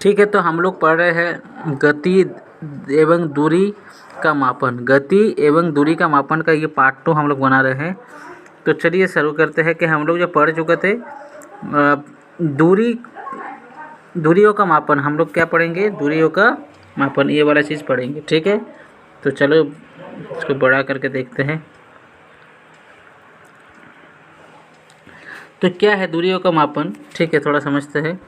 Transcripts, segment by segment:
ठीक है, तो हम लोग पढ़ रहे हैं गति एवं दूरी का मापन। गति एवं दूरी का मापन का ये पार्ट 2 हम लोग बना रहे हैं। तो चलिए शुरू करते हैं कि हम लोग जो पढ़ चुके थे दूरियों का मापन। हम लोग क्या पढ़ेंगे? दूरियों का मापन, ये वाला चीज़ पढ़ेंगे। ठीक है, तो चलो इसको बड़ा करके देखते हैं। तो क्या है दूरियों का मापन? ठीक है, थोड़ा समझते हैं।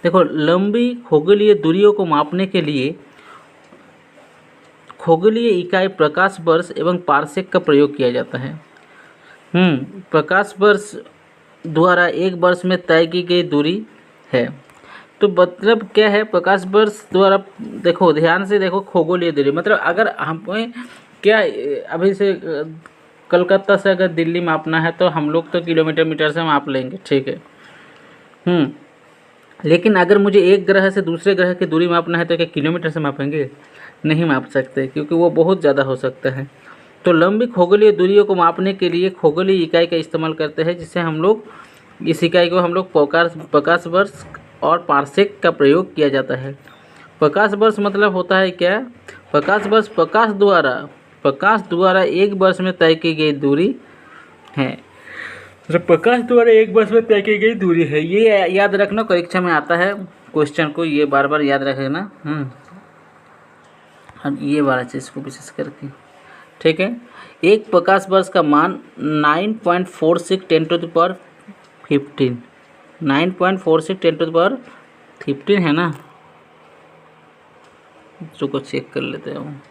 देखो, लंबी खगोलीय दूरियों को मापने के लिए खगोलीय इकाई प्रकाश वर्ष एवं पारसेक का प्रयोग किया जाता है। प्रकाश वर्ष द्वारा एक वर्ष में तय की गई दूरी है। तो मतलब क्या है प्रकाश वर्ष द्वारा? देखो ध्यान से देखो, खगोलीय दूरी मतलब अगर हमें क्या अभी से कलकत्ता से अगर दिल्ली मापना है तो हम लोग तो किलोमीटर मीटर से माप लेंगे। ठीक है। लेकिन अगर मुझे एक ग्रह से दूसरे ग्रह की दूरी मापना है तो क्या किलोमीटर से मापेंगे? नहीं माप सकते, क्योंकि वो बहुत ज़्यादा हो सकता है। तो लंबी खगोलीय दूरियों को मापने के लिए खगोलीय इकाई का इस्तेमाल करते हैं, जिससे हम लोग इस इकाई को हम लोग प्रकाश वर्ष और पारसेक का प्रयोग किया जाता है। प्रकाश वर्ष मतलब होता है क्या? प्रकाश वर्ष प्रकाश द्वारा एक वर्ष में तय की गई दूरी है। तो प्रकाश द्वारा एक वर्ष में तय की गई दूरी है। ये याद रखना, परीक्षा में आता है क्वेश्चन को, ये बार बार याद रखना। हम ये वाला चीज़ को विशेष करके। ठीक है, एक प्रकाश वर्ष का मान 9.46 10 to the power 15 9.46 10 to the power 15 है ना? इसको चेक कर लेते हैं।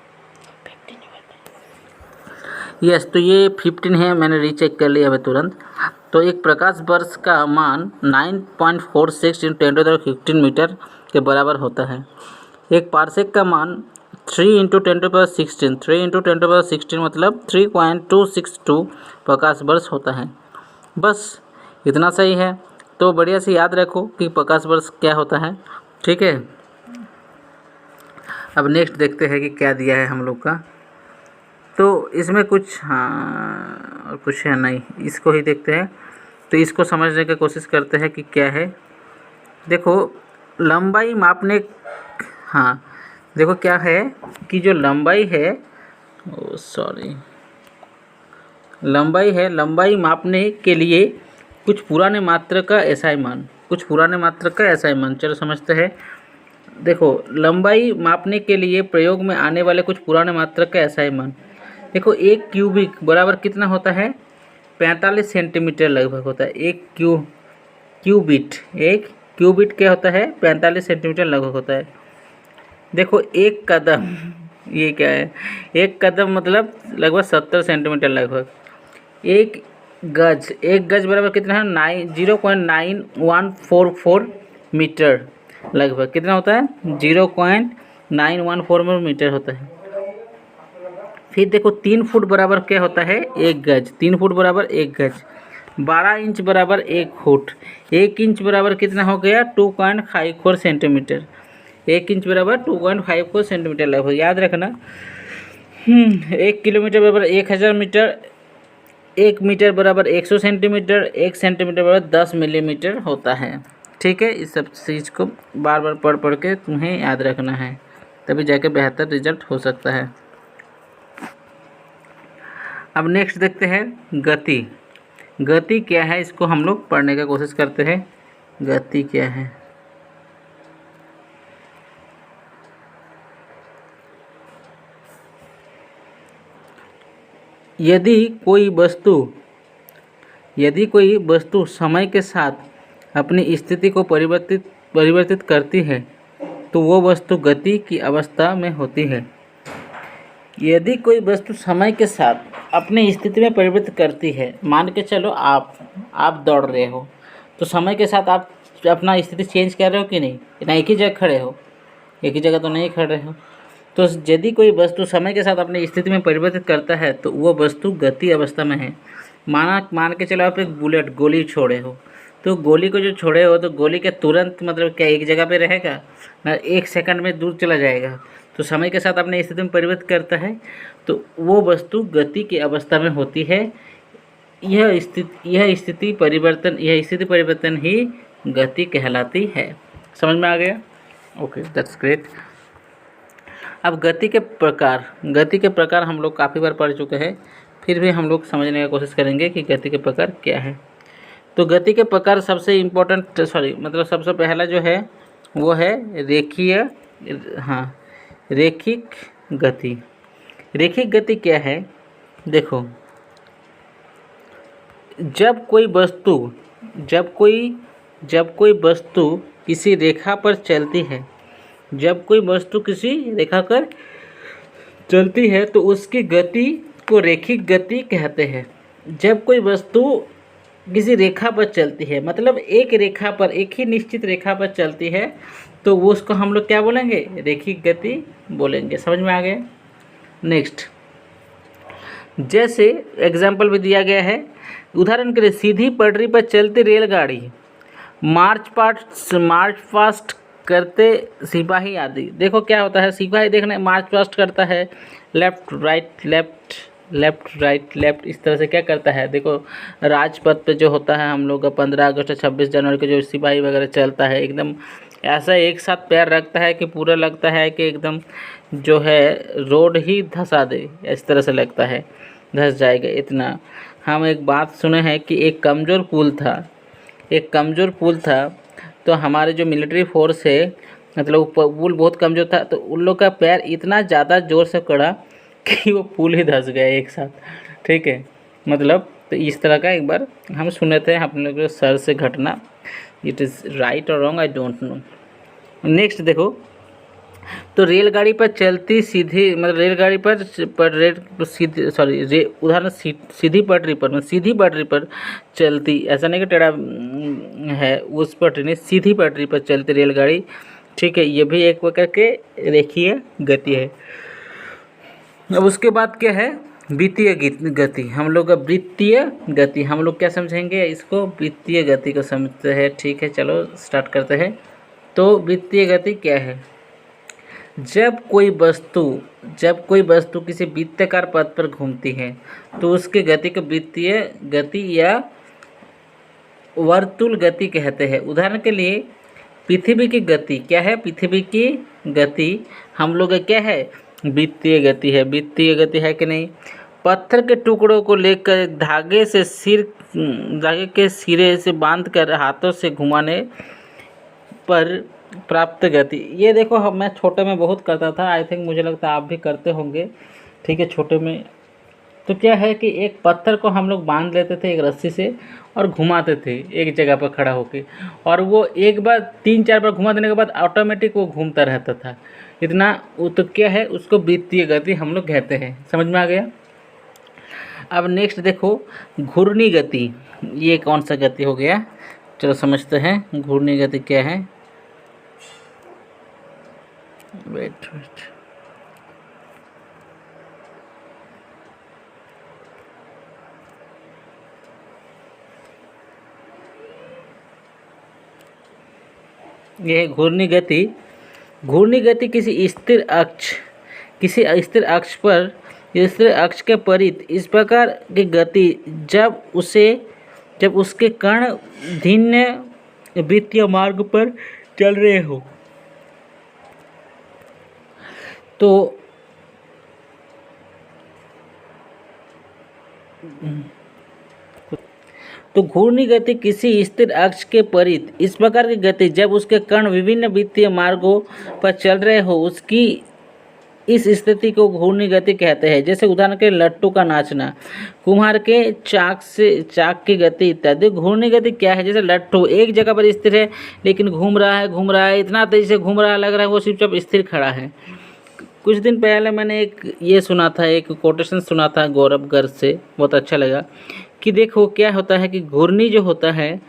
यस, तो ये 15 है, मैंने रीचेक कर लिया अभी तुरंत। तो एक प्रकाश वर्ष का मान 9.46 × 10 to the 15 मीटर के बराबर होता है। एक पारसेक का मान 3 × 10 to the 16 3 × 10 to the 16 मतलब 3.262 प्रकाश वर्ष होता है। बस इतना सही है। तो बढ़िया से याद रखो कि प्रकाश वर्ष क्या होता है। ठीक है, अब नेक्स्ट देखते हैं कि क्या दिया है हम लोग का। तो इसमें कुछ और कुछ है नहीं, इसको ही देखते हैं। तो इसको समझने की कोशिश करते हैं कि क्या है। देखो लंबाई मापने, देखो क्या है कि जो लंबाई है, लंबाई मापने के लिए कुछ पुराने मात्रक का एसआई मान। चलो समझते हैं। देखो लंबाई मापने के लिए प्रयोग में आने वाले कुछ पुराने मात्रक का एसआई मान। देखो एक क्यूबिक बराबर कितना होता है? 45 सेंटीमीटर लगभग होता है। एक क्यूबिट क्या होता है? 45 सेंटीमीटर लगभग होता है। देखो एक कदम, ये क्या है? एक कदम मतलब लगभग 70 सेंटीमीटर लगभग। एक गज बराबर कितना है? 0.9144 मीटर लगभग। कितना होता है? 0.914 मीटर होता है। फिर देखो 3 फुट बराबर क्या होता है? 1 गज। 3 फुट बराबर 1 गज। 12 इंच बराबर 1 फुट। 1 इंच बराबर कितना हो गया? 2.54 सेंटीमीटर। 1 इंच बराबर 2.54 सेंटीमीटर लगभग, याद रखना। 1 किलोमीटर बराबर 1000 मीटर। 1 मीटर बराबर 100 सेंटीमीटर। 1 सेंटीमीटर बराबर 10 मिलीमीटर होता है। ठीक है, इस सब चीज़ को बार बार पढ़ के तुम्हें याद रखना है, तभी जाके बेहतर रिजल्ट हो सकता है। अब नेक्स्ट देखते हैं गति क्या है, इसको हम लोग पढ़ने का कोशिश करते हैं। गति क्या है? यदि कोई वस्तु समय के साथ अपनी स्थिति को परिवर्तित करती है तो वो वस्तु गति की अवस्था में होती है। यदि कोई वस्तु समय के साथ अपनी स्थिति में परिवर्तित करती है, मान के चलो आप दौड़ रहे हो, तो समय के साथ आप अपना स्थिति चेंज कर रहे हो कि नहीं? ना एक ही जगह खड़े हो, एक ही जगह तो नहीं खड़े हो। तो यदि कोई वस्तु समय के साथ अपनी स्थिति में परिवर्तित करता है तो वह वस्तु गति अवस्था में है। मान के चलो आप एक गोली छोड़े हो, तो गोली को जो छोड़े हो तो गोली के तुरंत मतलब क्या एक जगह पे रहेगा ना, 1 सेकंड में दूर चला जाएगा। तो समय के साथ अपनी स्थिति में परिवर्तित करता है तो वो वस्तु गति की अवस्था में होती है। यह स्थिति परिवर्तन ही गति कहलाती है। समझ में आ गया? Okay, that's great. अब गति के प्रकार हम लोग काफ़ी बार पढ़ चुके हैं, फिर भी हम लोग समझने की कोशिश करेंगे कि गति के प्रकार क्या है। तो गति के प्रकार सबसे सबसे पहला जो है वो है रैखिक गति। रैखिक गति क्या है? देखो, जब कोई वस्तु किसी रेखा पर चलती है, तो उसकी गति को रैखिक गति कहते हैं। जब कोई वस्तु किसी रेखा पर चलती है, मतलब एक ही निश्चित रेखा पर चलती है, तो वो उसको हम लोग क्या बोलेंगे? रैखिक गति बोलेंगे। समझ में आ गया? नेक्स्ट, जैसे एग्जाम्पल भी दिया गया है, उदाहरण के लिए सीधी पटरी पर चलती रेलगाड़ी, मार्च पास्ट करते सिपाही आदि। देखो क्या होता है, सिपाही देखने मार्च पास्ट करता है, लेफ्ट राइट इस तरह से क्या करता है। देखो राजपथ पे जो होता है हम लोग का 15 अगस्त 26 जनवरी को जो सिपाही वगैरह चलता है, एकदम ऐसा एक साथ पैर रखता है कि पूरा लगता है कि एकदम जो है रोड ही धंसा दे, इस तरह से लगता है धंस जाएगा इतना। हम एक बात सुने हैं कि एक कमज़ोर पुल था, तो हमारे जो मिलिट्री फोर्स है, मतलब पुल बहुत कमज़ोर था, तो उन लोग का पैर इतना ज़्यादा ज़ोर से कड़ा कि वो पुल ही धंस गया एक साथ। ठीक है, मतलब तो इस तरह का एक बार हम सुने थे अपने को सर से घटना। इट इज़ राइट और wrong, I don't know. Next देखो, तो रेलगाड़ी पर चलती सीधी, मतलब रेलगाड़ी पर उदाहरण सीधी पटरी पर चलती, ऐसा नहीं कि टेढ़ा है, उस पटरी नहीं, सीधी पटरी पर चलती रेलगाड़ी। ठीक है, ये भी एक प्रकार के रेखीय गति है। अब उसके बाद क्या है? वृत्तीय गति। हम लोग क्या समझेंगे इसको? वृत्तीय गति को समझते हैं। ठीक है, चलो स्टार्ट करते हैं। तो वृत्तीय गति क्या है? जब कोई वस्तु किसी वृत्ताकार पथ पर घूमती है, तो उसके गति को वृत्तीय गति या वर्तुल गति कहते हैं। उदाहरण के लिए पृथ्वी की गति क्या है? पृथ्वी की गति हम लोग का क्या है? वृत्तीय गति है। वृत्तीय गति है कि नहीं? पत्थर के टुकड़ों को लेकर धागे के सिरे से बांधकर हाथों से घुमाने पर प्राप्त गति। ये देखो, मैं छोटे में बहुत करता था, आई थिंक मुझे लगता है आप भी करते होंगे। ठीक है, छोटे में तो क्या है कि एक पत्थर को हम लोग बांध लेते थे एक रस्सी से और घुमाते थे एक जगह पर खड़ा होके, और वो एक बार 3-4 बार घुमा देने के बाद ऑटोमेटिक वो घूमता रहता था इतना। वो तो क्या है? उसको वृत्तीय गति हम लोग कहते हैं। समझ में आ गया? अब नेक्स्ट देखो, घूर्णी गति। ये कौन सा गति हो गया? चलो समझते हैं घूर्णी गति क्या है। वेट ये घूर्णी गति किसी स्थिर अक्ष के परित इस प्रकार की गति जब उसके कण भिन्न वृत्तीय मार्ग पर चल रहे हो। तो घूर्णी गति किसी स्थिर अक्ष के परित इस प्रकार की गति जब उसके कण विभिन्न वृत्तीय मार्गों पर चल रहे हो, उसकी इस स्थिति को घूर्णी गति कहते हैं। जैसे उदाहरण के लट्टू का नाचना, कुम्हार के चाक की गति इत्यादि। घूर्णी गति क्या है? जैसे लट्टू एक जगह पर स्थिर है, लेकिन घूम रहा है, इतना तेजी से घूम रहा है, लग रहा है वो चुपचाप स्थिर खड़ा है। कुछ दिन पहले मैंने एक कोटेशन सुना था गौरव गर्ग से, बहुत अच्छा लगा कि देखो क्या होता है कि घूर्णी जो होता है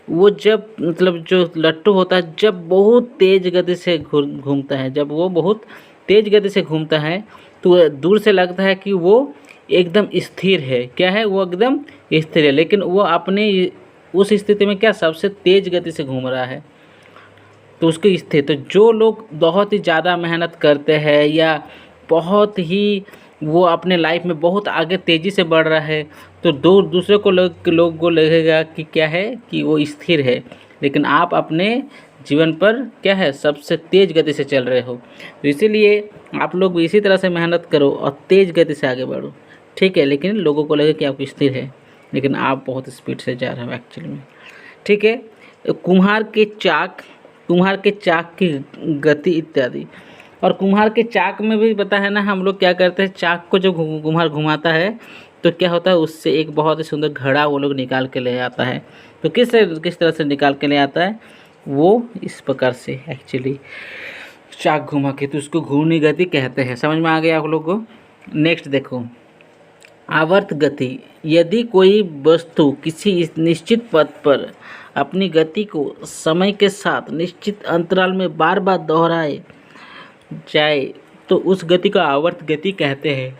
वो जब, मतलब जो लट्टू होता है जब बहुत तेज गति से घूमता है, तो दूर से लगता है कि वो एकदम स्थिर है। क्या है? वो एकदम स्थिर है, लेकिन वो अपने उस स्थिति में क्या सबसे तेज गति से घूम रहा है, तो उसकी स्थिति। तो जो लोग बहुत ही ज़्यादा मेहनत करते हैं या बहुत ही वो अपने लाइफ में बहुत आगे तेज़ी से बढ़ रहा है, तो दूसरे को लोग को लगेगा कि क्या है कि वो स्थिर है, लेकिन आप अपने जीवन पर क्या है सबसे तेज़ गति से चल रहे हो। तो इसीलिए आप लोग भी इसी तरह से मेहनत करो और तेज़ गति से आगे बढ़ो, ठीक है। लेकिन लोगों को लगे कि आप स्थिर है, लेकिन आप बहुत स्पीड से जा रहे हो एक्चुअली में, ठीक है। कुम्हार के चाक की गति इत्यादि। और कुम्हार के चाक में भी पता है ना, हम लोग क्या करते हैं, चाक को जो कुम्हार घुमाता है तो क्या होता है, उससे एक बहुत ही सुंदर घड़ा वो लोग निकाल के ले आता है। तो किस तरह से निकाल के ले आता है, वो इस प्रकार से एक्चुअली चाक घुमा के, तो उसको घूर्णी गति कहते हैं। समझ में आ गया आप लोग को। नेक्स्ट देखो, आवर्त गति। यदि कोई वस्तु किसी निश्चित पथ पर अपनी गति को समय के साथ निश्चित अंतराल में बार बार दोहराए जाए तो उस गति को आवर्त गति कहते हैं।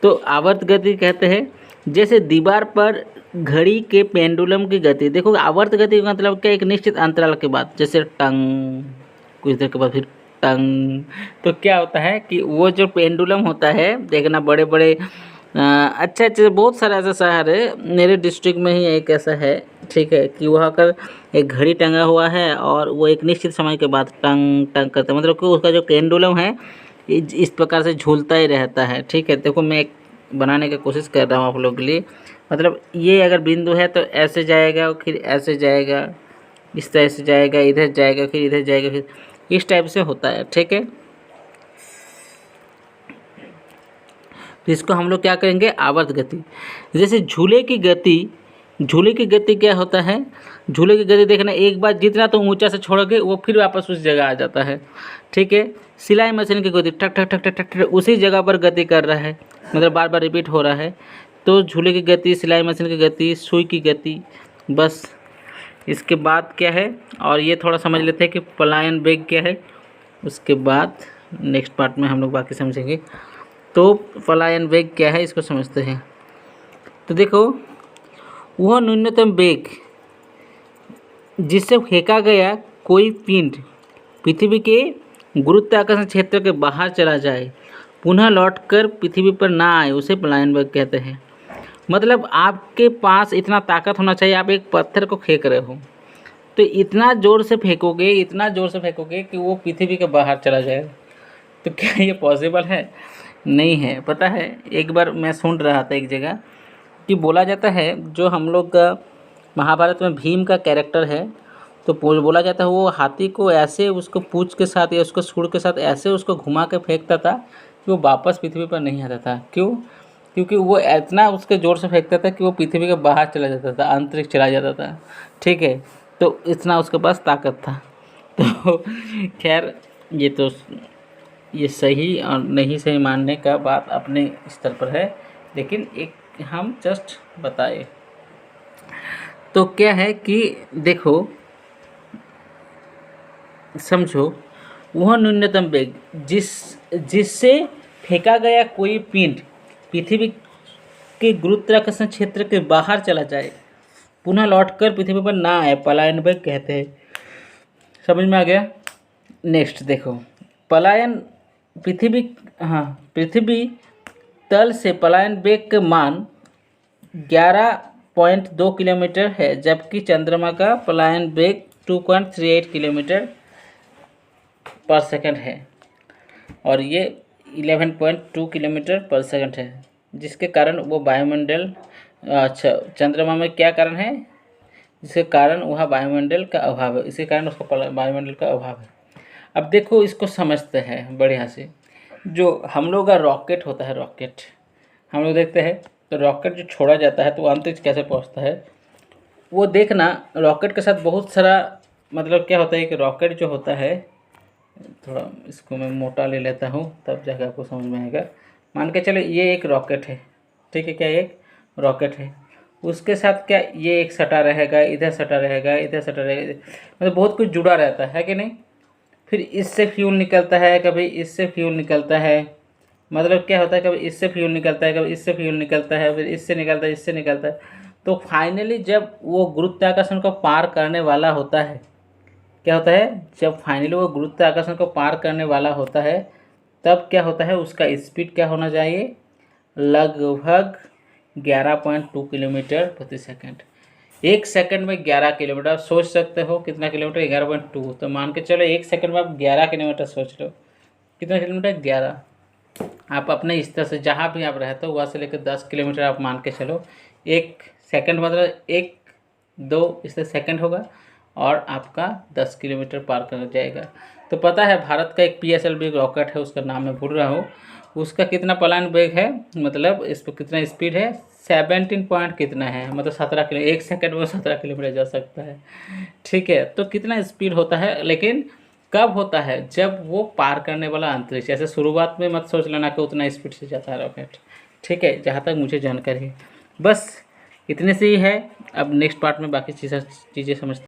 तो आवर्त गति कहते हैं, जैसे दीवार पर घड़ी के पेंडुलम की गति। देखो आवर्त गति का मतलब क्या, एक निश्चित अंतराल के बाद, जैसे टंग, कुछ देर के बाद फिर टंग। तो क्या होता है कि वो जो पेंडुलम होता है, देखना बड़े बड़े अच्छे बहुत सारे ऐसे शहर है, मेरे डिस्ट्रिक्ट में ही एक ऐसा है, ठीक है, कि वहाँ कर एक घड़ी टंगा हुआ है और वो एक निश्चित समय के बाद टंग टंग करता है, मतलब कि उसका जो पेंडुलम है इस प्रकार से झूलता ही रहता है, ठीक है। देखो मैं एक बनाने की कोशिश कर रहा हूँ आप लोगों के लिए, मतलब ये अगर बिंदु है तो ऐसे जाएगा, फिर ऐसे जाएगा, इस तरह से जाएगा, इधर जाएगा, फिर इधर जाएगा, फिर इस टाइप से होता है, ठीक है। तो इसको हम लोग क्या करेंगे, आवर्त गति। जैसे झूले की गति क्या होता है, झूले की गति देखना, एक बार जितना तो ऊंचा से छोड़ोगे वो फिर वापस उस जगह आ जाता है, ठीक है। सिलाई मशीन की गति ठक ठक ठक ठक ठक ठक उसी जगह पर गति कर रहा है, मतलब बार बार रिपीट हो रहा है। तो झूले की गति, सिलाई मशीन की गति, सुई की गति, बस। इसके बाद क्या है, और ये थोड़ा समझ लेते हैं कि पलायन वेग क्या है, उसके बाद नेक्स्ट पार्ट में हम लोग बाकी समझेंगे। तो पलायन वेग क्या है इसको समझते हैं। तो देखो, वह न्यूनतम वेग जिससे फेंका गया कोई पिंड पृथ्वी के गुरुत्वाकर्षण क्षेत्र के बाहर चला जाए, पुनः लौटकर पृथ्वी पर ना आए, उसे पलायन वेग कहते हैं। मतलब आपके पास इतना ताकत होना चाहिए, आप एक पत्थर को फेंक रहे हो तो इतना ज़ोर से फेंकोगे कि वो पृथ्वी के बाहर चला जाए। तो क्या ये पॉसिबल है? नहीं है। पता है, एक बार मैं सुन रहा था एक जगह कि बोला जाता है, जो हम लोग का महाभारत में भीम का कैरेक्टर है, तो बोला जाता है वो हाथी को ऐसे उसको पूंछ के साथ या उसको सूंड के साथ ऐसे उसको घुमा के फेंकता था कि वो वापस पृथ्वी पर नहीं आता था। क्यों? क्योंकि वो इतना उसके ज़ोर से फेंकता था कि वो पृथ्वी के बाहर चला जाता था, अंतरिक्ष चला जाता था, ठीक है। तो इतना उसके पास ताकत था। तो खैर, ये सही और नहीं सही मानने का बात अपने स्तर पर है, लेकिन एक हम जस्ट बताए। तो क्या है कि देखो, समझो, वह न्यूनतम वेग जिससे फेंका गया कोई पिंड पृथ्वी के गुरुत्वाकर्षण क्षेत्र के बाहर चला जाए, पुनः लौटकर पृथ्वी पर ना आए, पलायन वेग कहते हैं। समझ में आ गया? नेक्स्ट देखो, पलायन पृथ्वी तल से पलायन वेग का मान 11.2 किलोमीटर है, जबकि चंद्रमा का पलायन वेग 2.38 किलोमीटर पर सेकंड है, और ये 11.2 किलोमीटर पर सेकंड है, जिसके कारण वो वायुमंडल, अच्छा, चंद्रमा में क्या कारण है, जिसके कारण वह वायुमंडल का अभाव है, इसके कारण उसको वायुमंडल का अभाव है। अब देखो, इसको समझते हैं बढ़िया से। जो हम लोग का रॉकेट होता है, रॉकेट हम लोग देखते हैं, तो रॉकेट जो छोड़ा जाता है तो अंतरिक्ष कैसे पहुंचता है, वो देखना। रॉकेट के साथ बहुत सारा, मतलब क्या होता है कि रॉकेट जो होता है, थोड़ा इसको मैं मोटा ले लेता हूँ तब जाकर आपको समझ में आएगा। मान के चले ये एक रॉकेट है, ठीक है, क्या एक रॉकेट है, उसके साथ क्या ये एक सटा रहेगा, इधर सटा रहेगा, इधर सटा रहेगा, मतलब बहुत कुछ जुड़ा रहता है कि नहीं। फिर इससे फ्यूल निकलता है, कभी इससे फ्यूल निकलता है, मतलब क्या होता है, कभी इससे फ्यूल निकलता है, कभी इससे फ्यूल निकलता है, फिर इससे निकलता है, इससे निकलता है। तो फाइनली जब वो गुरुत्वाकर्षण को पार करने वाला होता है, क्या होता है, जब फाइनली वो गुरुत्वाकर्षण को पार करने वाला होता है, तब क्या होता है, उसका स्पीड क्या होना चाहिए, लगभग 11.2 किलोमीटर प्रति सेकंड। 1 सेकंड में 11 किलोमीटर, आप सोच सकते हो कितना किलोमीटर, 11.2। तो मान के चलो 1 सेकंड में आप 11 किलोमीटर सोच लो, कितना किलोमीटर, 11। आप अपने स्तर से जहाँ भी आप रहते हो वहाँ से लेकर 10 किलोमीटर आप मान के चलो। 1 सेकंड मतलब 1 2 इससे सेकंड होगा और आपका 10 किलोमीटर पार कर जाएगा। तो पता है भारत का एक PSLV रॉकेट है, उसका नाम मैं भूल रहा हूँ, उसका कितना पलायन वेग है, मतलब इस पर कितना स्पीड है, 17 पॉइंट कितना है, मतलब 17 किलो, 1 सेकंड में 17 किलोमीटर जा सकता है। ठीक है, तो कितना स्पीड होता है, लेकिन कब होता है, जब वो पार करने वाला अंतरिक्ष, ऐसे शुरुआत में मत सोच लेना कि उतना स्पीड से जाता है रॉकेट। ठीक है, जहाँ तक मुझे जानकारी है, बस इतने से ही है। अब नेक्स्ट पार्ट में बाकी चीज़ें समझते